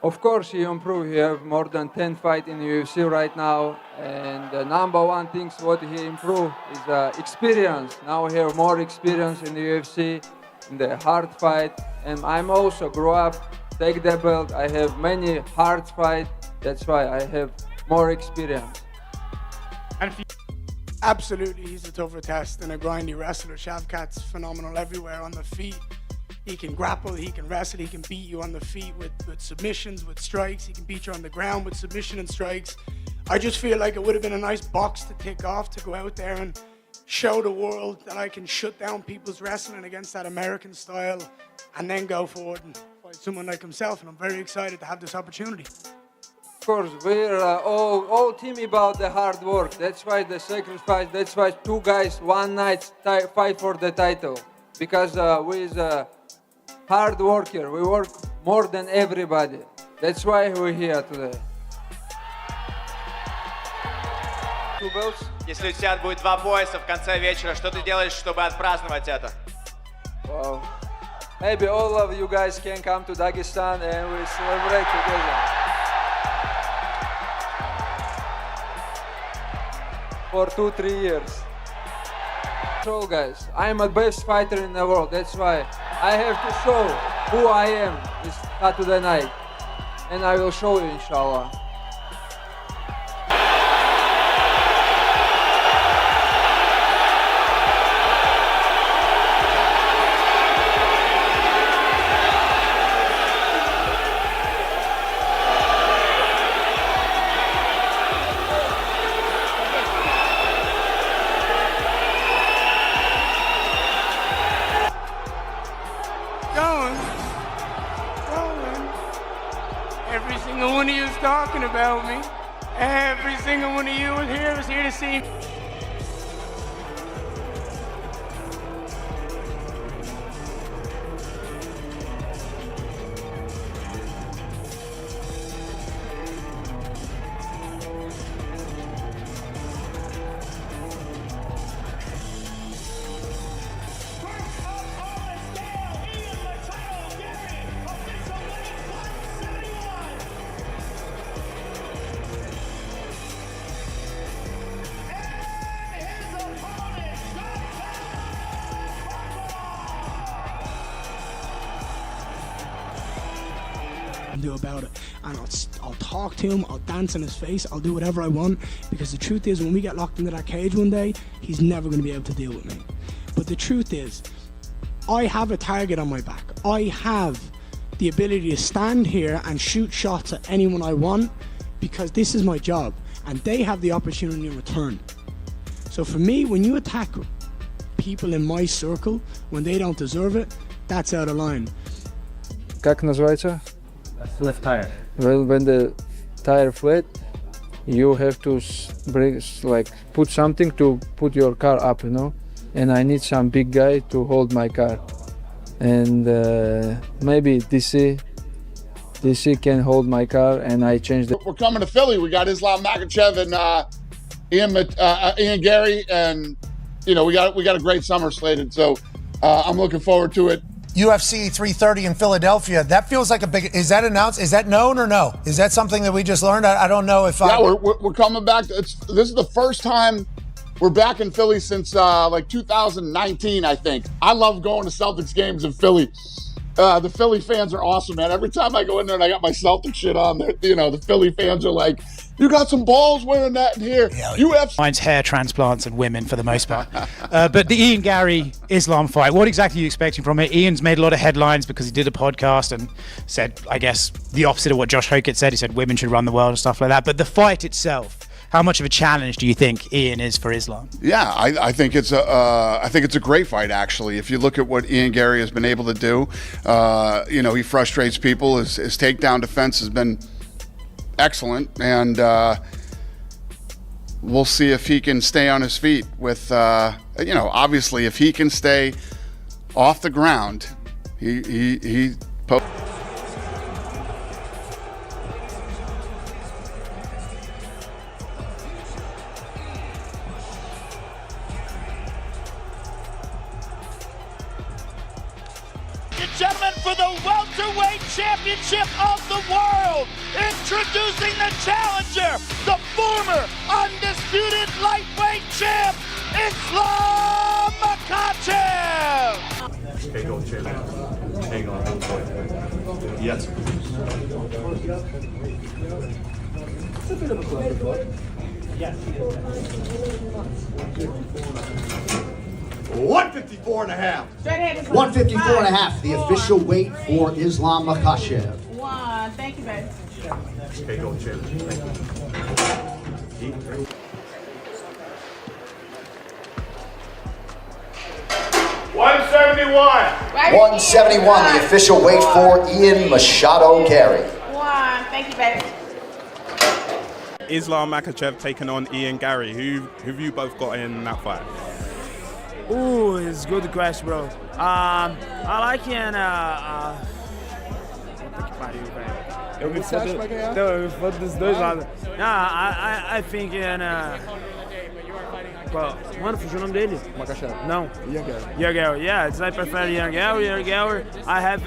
Of course, he improved. He have more than 10 fights in the UFC right now. And the number one thing what he improved is experience. Now he have more experience in the UFC, in the hard fight. And I'm also grew up, take the belt. I have many hard fights. That's why I have more experience. Absolutely, he's a tougher test than a grindy wrestler. Shavkat's phenomenal everywhere on the feet. He can grapple, he can wrestle, he can beat you on the feet with submissions, with strikes. He can beat you on the ground with submission and strikes. I just feel like it would have been a nice box to tick off, to go out there and show the world that I can shut down people's wrestling against that American style and then go forward and fight someone like himself. And I'm very excited to have this opportunity. Of course, we're all team about the hard work. That's why the sacrifice, that's why two guys, one night fight for the title. Because we're hard worker, we work more than everybody. That's why we're here today. Two belts. Если у тебя будет 2 пояса в конце вечера, что ты делаешь, чтобы отпраздновать это? Wow. Maybe all of you guys can come to Dagestan and we celebrate together. For 2-3 years. So guys, I'm the best fighter in the world. That's why I have to show who I am this Saturday night. And I will show you, inshallah. Every single one of you is talking about me. Every single one of you is here to see me. Do about it, and I'll talk to him, I'll dance in his face, I'll do whatever I want, because the truth is, when we get locked into that cage one day, he's never going to be able to deal with me. But the truth is, I have a target on my back. I have the ability to stand here and shoot shots at anyone I want, because this is my job, and they have the opportunity in return. So for me, when you attack people in my circle when they don't deserve it, that's out of line. Как называется? Flat tire. Well, when the tire flat, you have to put something to put your car up, you know. And I need some big guy to hold my car. And maybe DC can hold my car, and I change the. We're coming to Philly. We got Islam Makhachev and Ian Garry, and you know we got a great summer slated. So I'm looking forward to it. UFC 330 in Philadelphia. That feels like a big. Is that announced? Is that known or no? Is that something that we just learned? I don't know if. Yeah, we're coming back. This is the first time we're back in Philly since like 2019, I think. I love going to Celtics games in Philly. The Philly fans are awesome, man. Every time I go in there and I got my Celtics shit on, you know, the Philly fans are like, "You got some balls wearing that in here." Yeah. UFC. Mine's hair transplants and women for the most part. But the Ian Garry Islam fight, what exactly are you expecting from it? Ian's made a lot of headlines because he did a podcast and said, I guess, the opposite of what Josh Hokett said. He said women should run the world and stuff like that. But the fight itself, how much of a challenge do you think Ian is for Islam? Yeah, I think it's a great fight, actually. If you look at what Ian Garry has been able to do, you know, he frustrates people. His takedown defense has been excellent, and we'll see if he can stay on his feet with, you know, obviously if he can stay off the ground, he Gentlemen, for the welterweight championship of the world, Introducing the challenger, the former undisputed lightweight champ, Islam Makhachev! Okay, go champ. Hang on. Yes. It's a bit of a cluster. Yes. 154 and a half. 154 and a half, the official weight for Islam Makhachev. Thank you, babe. Okay, go champ. Thank you. 171, the official weight for Ian Machado Garry. Thank you, babe. Islam Makhachev taking on Ian Garry. Who have you both got in that fight? Ooh, it's good question, bro. I like Ian. Eu me Você acha que vai ganhar? Então, eu vou dos dois lados. I think Ian. Mano, fugiu o nome dele? Makhachev. Não. Ian Garry. Ian Garry, yeah. I prefer Ian Garry. Ian Garry, I have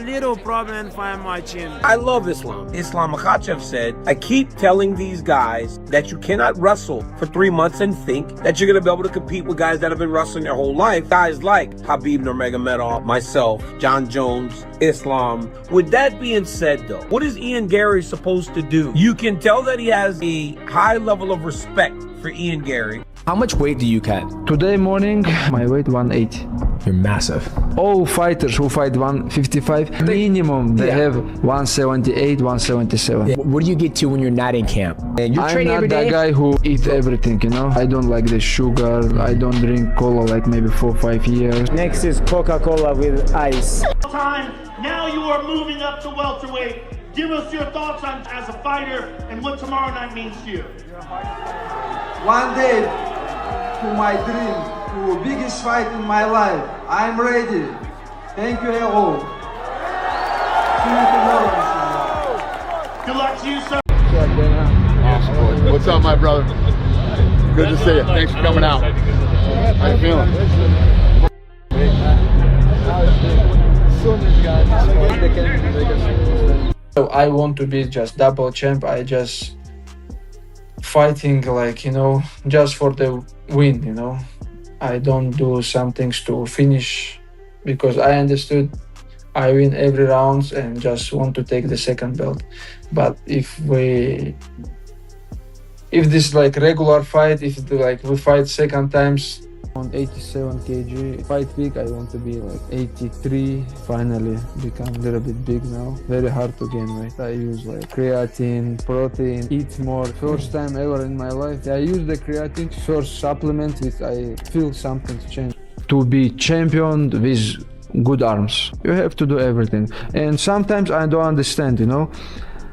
little problem find my chin. I love Islam. Islam Makhachev said, I keep telling these guys that you cannot wrestle for 3 months and think that you're going to be able to compete with guys that have been wrestling their whole life. Guys like Khabib Nurmagomedov, myself, John Jones, Islam. With that being said, though, what is Ian Garry supposed to do? You can tell that he has a high level of respect for Ian Garry. How much weight do you cut? Today morning, my weight 180. You're massive. All fighters who fight 155, minimum they have 178, 177. What do you get to when you're not in camp? And you're training every day? I'm not the guy who eats everything, you know. I don't like the sugar. I don't drink cola like maybe 4 or 5 years. Next is Coca-Cola with ice. Now you are moving up to welterweight. Give us your thoughts on as a fighter and what tomorrow night means to you. One day to my dream, to biggest fight in my life. I'm ready. Thank you all. See you tomorrow. Good luck to you, sir. Awesome, boy. What's up, my brother? Good to see you. Thanks for coming out. How you feeling? So I want to be just double champ. I just fighting like, you know, just for the win, you know. I don't do some things to finish because I understood I win every round and just want to take the second belt. But if this like regular fight, if we fight second times on 87 kg, fight week I want to be like 83, finally become a little bit big now. Very hard to gain weight. I use like creatine, protein, eat more. First time ever in my life I use the creatine, first supplement which I feel something change. To be champion with good arms, you have to do everything. And sometimes I don't understand, you know.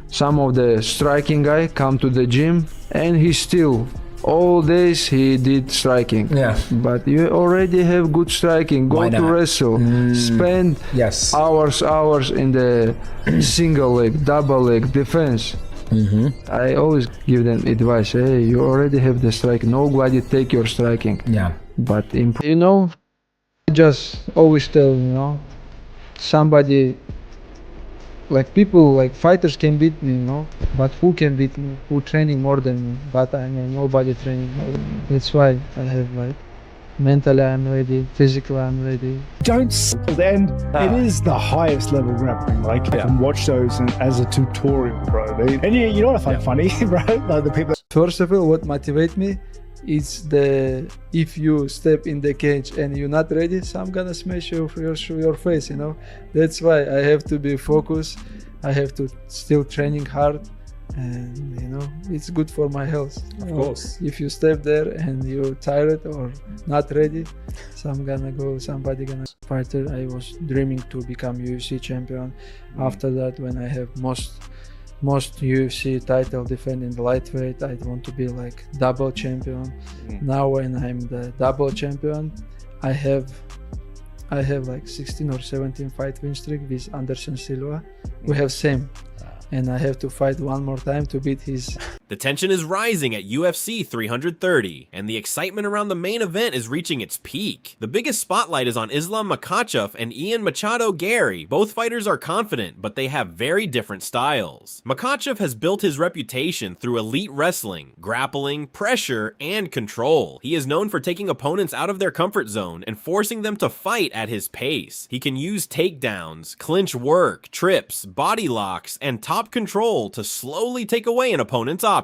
Some of the striking guy come to the gym and he still all days he did striking. Yeah. But you already have good striking. Go to wrestle. Spend hours in the single leg, double leg defense. I always give them advice. Hey, you already have the striking. Nobody take your striking. Yeah. But you know, just always tell, you know, somebody. Like people, like fighters can beat me, you know, but who can beat me? Who training more than me? But I mean, nobody training more than me. That's why I have like, mentally I'm ready, physically I'm ready. And it is the highest level grappling. Like, I can watch those as a tutorial, bro. And you know what I find funny, bro? Like the people. First of all, what motivates me is if you step in the cage and you're not ready, so I'm gonna smash your face, you know. That's why I have to be focused. I have to still training hard, and you know, it's good for my health. Of course. If you step there and you're tired or not ready, so somebody gonna fighter. I was dreaming to become UFC champion. After that, when I have most UFC title defending lightweight, I want to be like double champion. Now when I'm the double champion, I have like 16 or 17 fight win streak with Anderson Silva. we have same, and I have to fight one more time to beat his. The tension is rising at UFC 330, and the excitement around the main event is reaching its peak. The biggest spotlight is on Islam Makhachev and Ian Machado Garry. Both fighters are confident, but they have very different styles. Makhachev has built his reputation through elite wrestling, grappling, pressure, and control. He is known for taking opponents out of their comfort zone and forcing them to fight at his pace. He can use takedowns, clinch work, trips, body locks, and top control to slowly take away an opponent's options.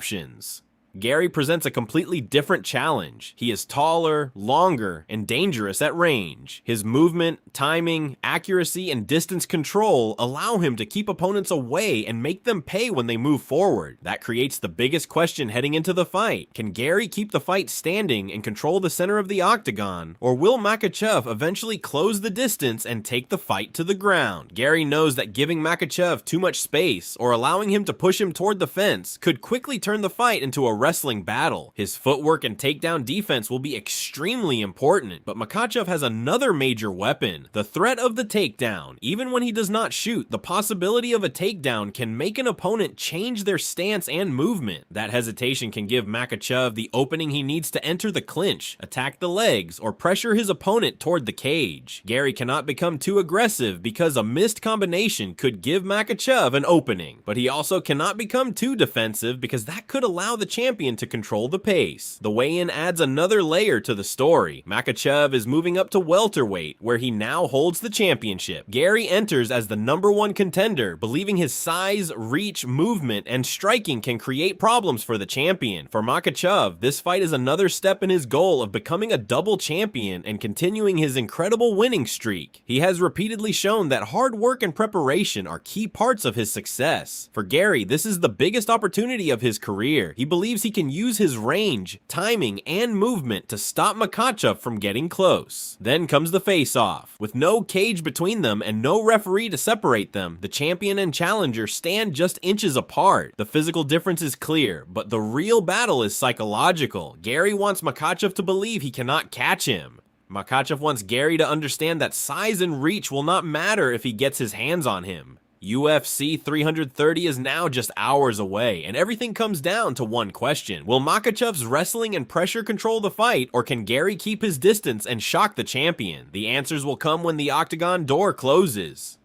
Garry presents a completely different challenge. He is taller, longer, and dangerous at range. His movement, timing, accuracy, and distance control allow him to keep opponents away and make them pay when they move forward. That creates the biggest question heading into the fight. Can Garry keep the fight standing and control the center of the octagon, or will Makhachev eventually close the distance and take the fight to the ground? Garry knows that giving Makhachev too much space or allowing him to push him toward the fence could quickly turn the fight into a wrestling battle. His footwork and takedown defense will be extremely important, but Makhachev has another major weapon, the threat of the takedown. Even when he does not shoot, the possibility of a takedown can make an opponent change their stance and movement. That hesitation can give Makhachev the opening he needs to enter the clinch, attack the legs, or pressure his opponent toward the cage. Garry cannot become too aggressive because a missed combination could give Makhachev an opening, but he also cannot become too defensive because that could allow the champion to control the pace. The weigh-in adds another layer to the story. Makhachev is moving up to welterweight, where he now holds the championship. Garry enters as the #1 contender, believing his size, reach, movement, and striking can create problems for the champion. For Makhachev, this fight is another step in his goal of becoming a double champion and continuing his incredible winning streak. He has repeatedly shown that hard work and preparation are key parts of his success. For Garry, this is the biggest opportunity of his career. He believes he can use his range, timing, and movement to stop Makhachev from getting close. Then comes the face-off. With no cage between them and no referee to separate them, the champion and challenger stand just inches apart. The physical difference is clear, but the real battle is psychological. Garry wants Makhachev to believe he cannot catch him. Makhachev wants Garry to understand that size and reach will not matter if he gets his hands on him. UFC 330 is now just hours away, and everything comes down to one question. Will Makhachev's wrestling and pressure control the fight, or can Garry keep his distance and shock the champion? The answers will come when the octagon door closes.